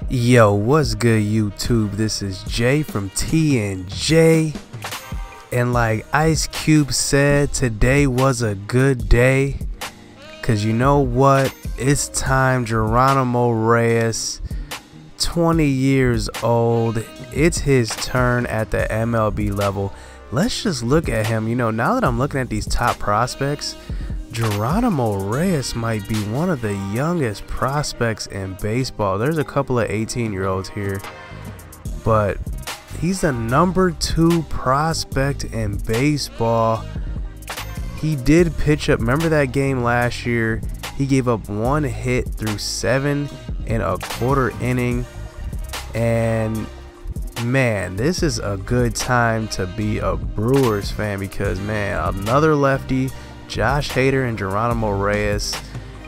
Yo, what's good YouTube? This is Jay from T&J, and like Ice Cube said, today was a good day, cause you know what, it's time. Geronimo Reyes, 20 years old, it's his turn at the MLB level. Let's just look at him. You know, now that I'm looking at these top prospects, Geronimo Reyes might be one of the youngest prospects in baseball. There's a couple of 18-year-olds here, but he's the #2 prospect in baseball. He did pitch up. Remember that game last year? He gave up 1 hit through 7 1/4 inning. And man, this is a good time to be a Brewers fan because, man, another lefty, Josh Hader and Geronimo Reyes,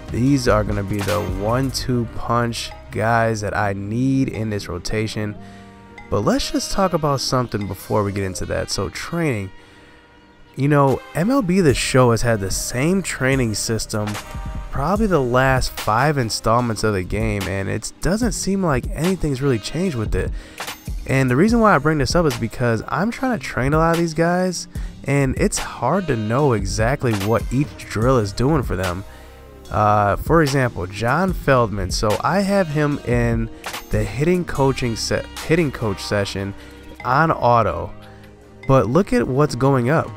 these are going to be the 1-2 punch guys that I need in this rotation. But let's just talk about something before we get into that. So training, you know, MLB The Show has had the same training system probably the last 5 installments of the game, and it doesn't seem like anything's really changed with it. And the reason why I bring this up is because I'm trying to train a lot of these guys, and it's hard to know exactly what each drill is doing for them. For example, John Feldman. So I have him in the hitting coach session on auto, but look at what's going up.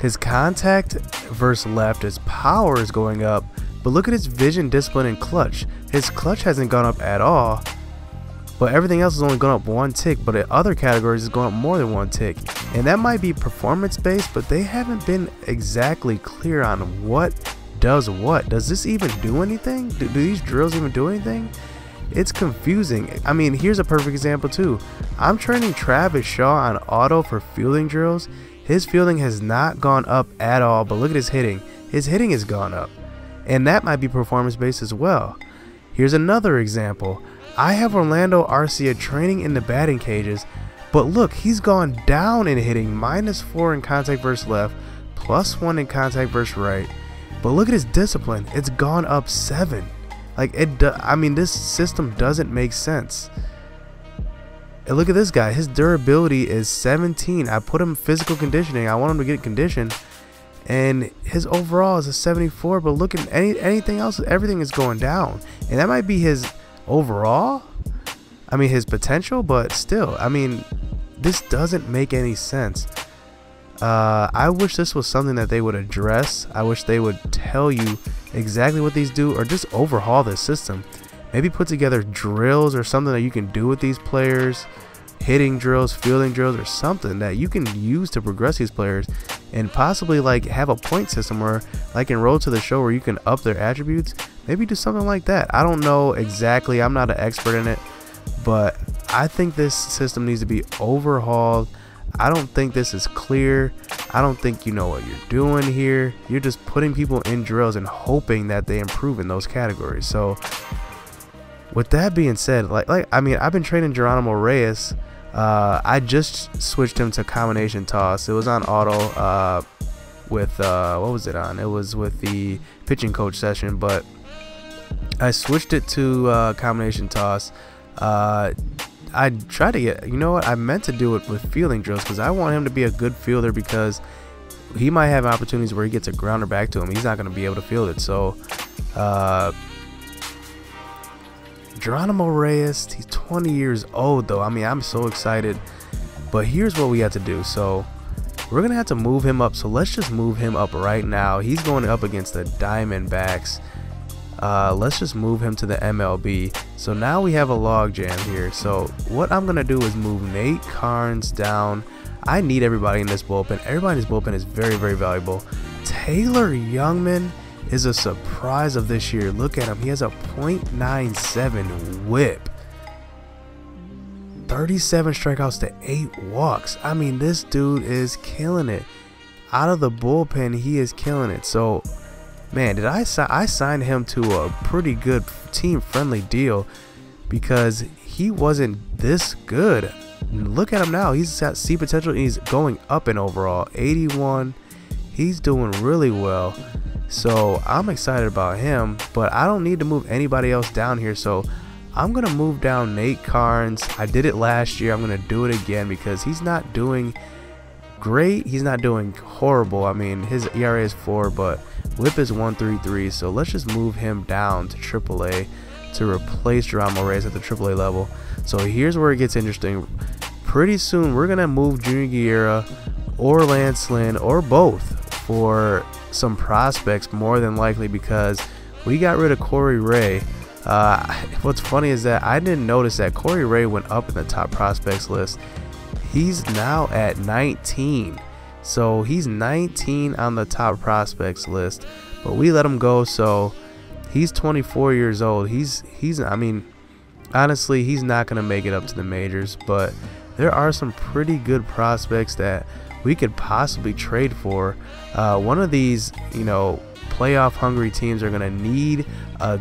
His contact versus left, his power is going up, but look at his vision, discipline, and clutch. His clutch hasn't gone up at all, but everything else is only going up 1 tick, but in other categories it's going up more than 1 tick. And that might be performance based, but they haven't been exactly clear on what does what. Does this even do anything? Do these drills even do anything? It's confusing. I mean, here's a perfect example too. I'm training Travis Shaw on auto for fielding drills. His fielding has not gone up at all, but look at his hitting. His hitting has gone up, and that might be performance based as well. Here's another example. I have Orlando Arcia training in the batting cages, but look, he's gone down in hitting, -4 in contact versus left, +1 in contact versus right. But look at his discipline, it's gone up 7. Like I mean, this system doesn't make sense. And look at this guy, his durability is 17. I put him physical conditioning. I want him to get conditioned, and his overall is a 74. But look at anything else, everything is going down, and that might be his overall, I mean his potential, but still, I mean, this doesn't make any sense. I wish this was something that they would address. I wish they would tell you exactly what these do, or just overhaul this system. Maybe put together drills or something that you can do with these players, hitting drills, fielding drills, or something that you can use to progress these players, and possibly like have a point system where, like in Road to the Show, where you can up their attributes. Maybe do something like that. I don't know exactly, I'm not an expert in it, but I think this system needs to be overhauled. I don't think this is clear. I don't think you know what you're doing here. You're just putting people in drills and hoping that they improve in those categories. So with that being said, like I mean, I've been training Geronimo Reyes. I just switched him to combination toss. It was on auto with what was it on? It was with the pitching coach session, but I switched it to combination toss. I tried to get, you know what, I meant to do it with fielding drills because I want him to be a good fielder, because he might have opportunities where he gets a grounder back to him. He's not going to be able to field it. So Geronimo Reyes, he's 20 years old though. I mean, I'm so excited, but here's what we have to do. So we're gonna have to move him up. So let's just move him up right now. He's going up against the Diamondbacks. Let's just move him to the MLB. So now we have a log jam here. So what I'm gonna do is move Nate Carnes down. I need everybody in this bullpen. Everybody in this bullpen is very, very valuable. Taylor Youngman is a surprise of this year. Look at him. He has a .97 whip, 37 strikeouts to 8 walks. I mean, this dude is killing it. Out of the bullpen, he is killing it. So man, did I signed him to a pretty good team-friendly deal, because he wasn't this good. Look at him now. He's got C potential. He's going up in overall, 81. He's doing really well. So I'm excited about him, but I don't need to move anybody else down here. So I'm going to move down Nate Carnes. I did it last year. I'm going to do it again because he's not doing great. He's not doing horrible. I mean, his ERA is 4, but WHIP is 1.33. So let's just move him down to AAA to replace Geronimo Reyes at the AAA level. So here's where it gets interesting. Pretty soon we're going to move Junior Guerra or Lance Lynn or both for some prospects, more than likely, because we got rid of Corey Ray. What's funny is that I didn't notice that Corey Ray went up in the top prospects list. He's now at 19. So he's 19 on the top prospects list, but we let him go. So he's 24 years old. He's I mean, honestly, he's not going to make it up to the majors, but there are some pretty good prospects that we could possibly trade for. One of these, playoff hungry teams are going to need a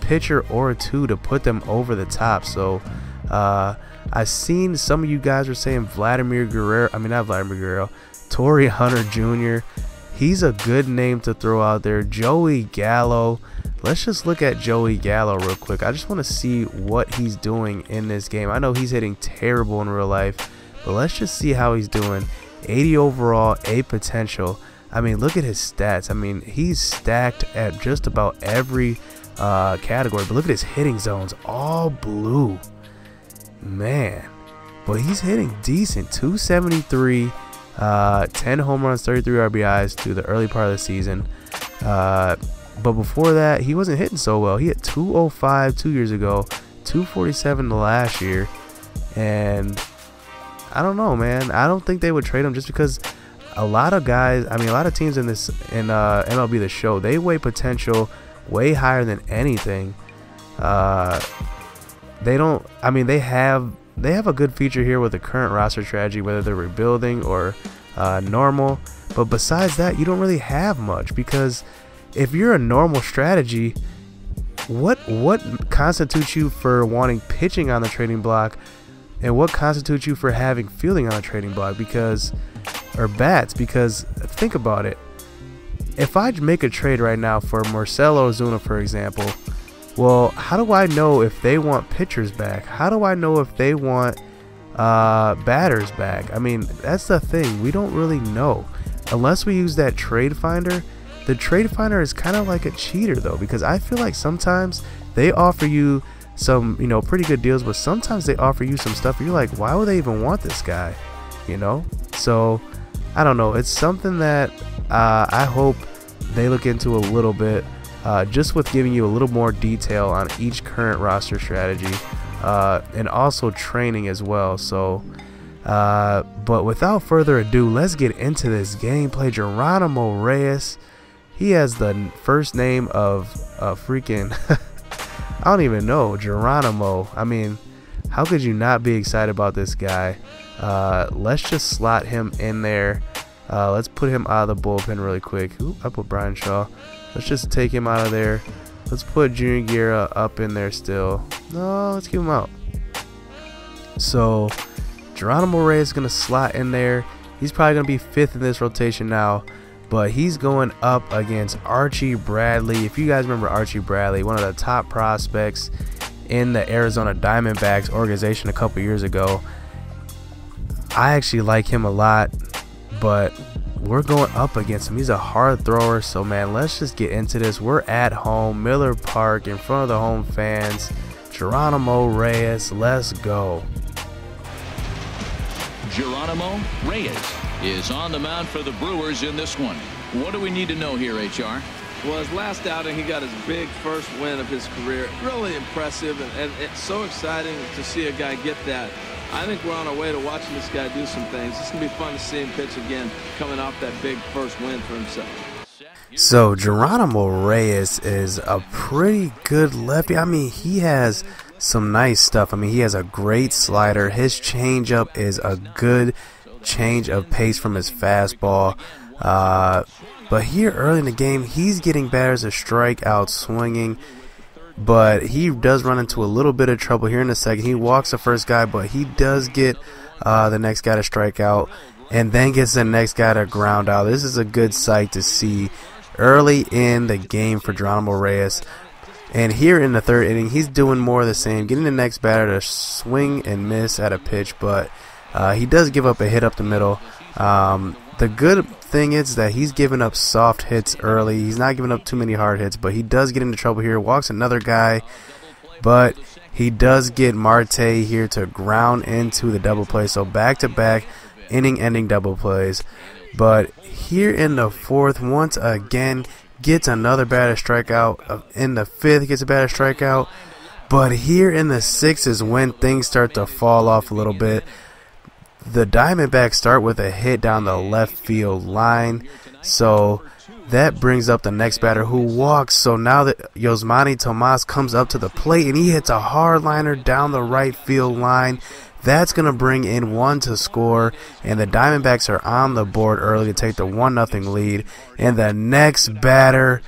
pitcher or two to put them over the top. So I've seen some of you guys are saying Vladimir Guerrero. I mean, not Vladimir Guerrero, Torrey Hunter Jr. He's a good name to throw out there. Joey Gallo. Let's just look at Joey Gallo real quick. I just want to see what he's doing in this game. I know he's hitting terrible in real life, but let's just see how he's doing. 80 overall, A potential. I mean, look at his stats. I mean, he's stacked at just about every category, but look at his hitting zones, all blue, man. But he's hitting decent. 273, 10 home runs, 33 RBIs through the early part of the season. But before that, he wasn't hitting so well. He hit 205 2 years ago, 247 the last year, and I don't know, man. I don't think they would trade him just because a lot of guys, I mean, a lot of teams in MLB The Show, they weigh potential way higher than anything. They don't. I mean, they have a good feature here with the current roster strategy, whether they're rebuilding or normal. But besides that, you don't really have much, because if you're a normal strategy, what constitutes you for wanting pitching on the trading block, and what constitutes you for having fielding on the trading block, or bats? Because think about it. If I make a trade right now for Marcell Ozuna, for example, well, how do I know if they want pitchers back? How do I know if they want batters back? I mean, that's the thing. We don't really know unless we use that trade finder. The trade finder is kind of like a cheater, though, because I feel like sometimes they offer you some, pretty good deals, but sometimes they offer you some stuff and you're like, why would they even want this guy? So I don't know. It's something that I hope they look into a little bit, just with giving you a little more detail on each current roster strategy, and also training as well. So but without further ado, let's get into this gameplay. Geronimo Reyes, he has the first name of freaking I don't even know, Geronimo. I mean, how could you not be excited about this guy? Let's just slot him in there. Let's put him out of the bullpen really quick. Oop, I put Brian Shaw. Let's just take him out of there. Let's put Junior Guerra up in there still. No, let's keep him out. So Geronimo Reyes is going to slot in there. He's probably going to be 5th in this rotation now, but he's going up against Archie Bradley. If you guys remember Archie Bradley, one of the top prospects in the Arizona Diamondbacks organization a couple years ago. I actually like him a lot, but we're going up against him. He's a hard thrower. So, man, let's just get into this. We're at home, Miller Park, in front of the home fans. Geronimo Reyes, let's go. Geronimo Reyes is on the mound for the Brewers in this one. What do we need to know here, HR? Well, his last outing, he got his big first win of his career. Really impressive, and it's so exciting to see a guy get that. I think we're on our way to watching this guy do some things. It's going to be fun to see him pitch again, coming off that big first win for himself. So Geronimo Reyes is a pretty good lefty. I mean, he has some nice stuff. I mean, he has a great slider. His changeup is a good change of pace from his fastball. But here early in the game, he's getting batters to strike out swinging. But he does run into a little bit of trouble here in a second. He walks the first guy, but he does get the next guy to strike out, and then gets the next guy to ground out. This is a good sight to see early in the game for Geronimo Reyes. And here in the third inning, he's doing more of the same, getting the next batter to swing and miss at a pitch, but he does give up a hit up the middle. The good thing is that he's giving up soft hits early. He's not giving up too many hard hits, but he does get into trouble here. Walks another guy, but he does get Marte here to ground into the double play. So back-to-back inning-ending double plays. But here in the fourth, once again, gets another batter strikeout. In the fifth, gets a batter strikeout. But here in the sixth is when things start to fall off a little bit. The Diamondbacks start with a hit down the left field line. So that brings up the next batter who walks. So now that Yosmani Tomas comes up to the plate and he hits a hard liner down the right field line. That's going to bring in one to score, and the Diamondbacks are on the board early to take the 1-0 lead. And the next batter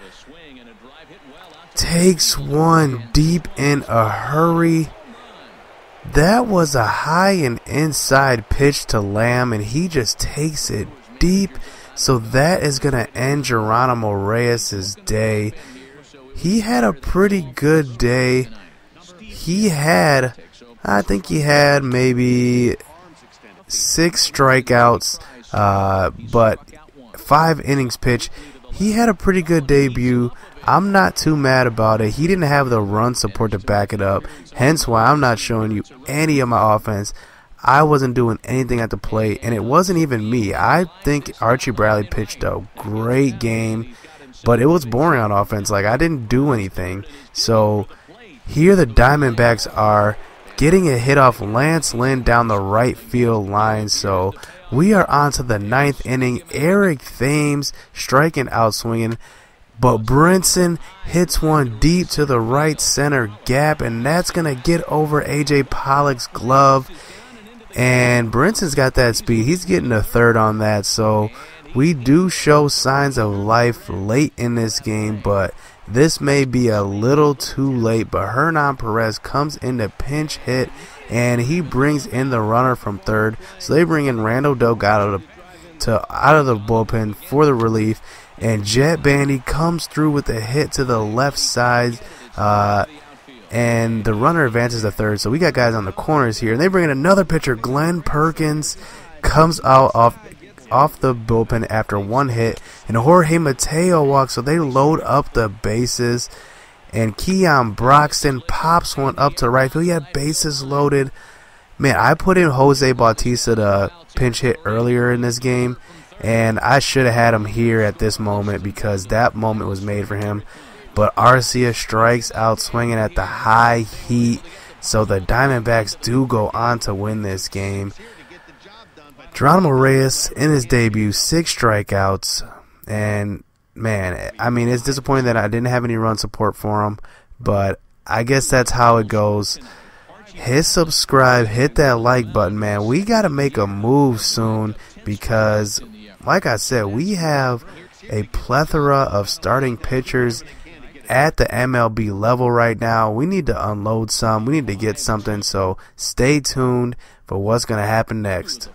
takes one deep in a hurry. That was a high and inside pitch to Lamb, and he just takes it deep. So that is going to end Geronimo Reyes' day. He had a pretty good day. I think he had maybe 6 strikeouts, but 5 innings pitched. He had a pretty good debut. I'm not too mad about it. He didn't have the run support to back it up, hence why I'm not showing you any of my offense. I wasn't doing anything at the plate, and it wasn't even me. I think Archie Bradley pitched a great game, but it was boring on offense. Like, I didn't do anything. So here the Diamondbacks are getting a hit off Lance Lynn down the right field line. So we are on to the 9th inning. Eric Thames striking out swinging, but Brinson hits one deep to the right center gap, and that's going to get over A.J. Pollock's glove. And Brinson's got that speed. He's getting a third on that. So we do show signs of life late in this game, but this may be a little too late. But Hernan Perez comes in to pinch hit, and he brings in the runner from third. So they bring in Randall Delgado out of the bullpen for the relief. And Jet Bandy comes through with a hit to the left side. And the runner advances to third. So we got guys on the corners here. And they bring in another pitcher. Glenn Perkins comes out off the bullpen after one hit. And Jorge Mateo walks. So they load up the bases. And Keon Broxton pops one up to right field. He had bases loaded. Man, I put in Jose Bautista to pinch hit earlier in this game. And I should have had him here at this moment because that moment was made for him. But Arcia strikes out swinging at the high heat. So the Diamondbacks do go on to win this game. Geronimo Reyes in his debut, 6 strikeouts. And, man, I mean, it's disappointing that I didn't have any run support for him. But I guess that's how it goes. Hit subscribe, hit that like button, man. We got to make a move soon because, like I said, we have a plethora of starting pitchers at the MLB level right now. We need to unload some. We need to get something. So stay tuned for what's going to happen next.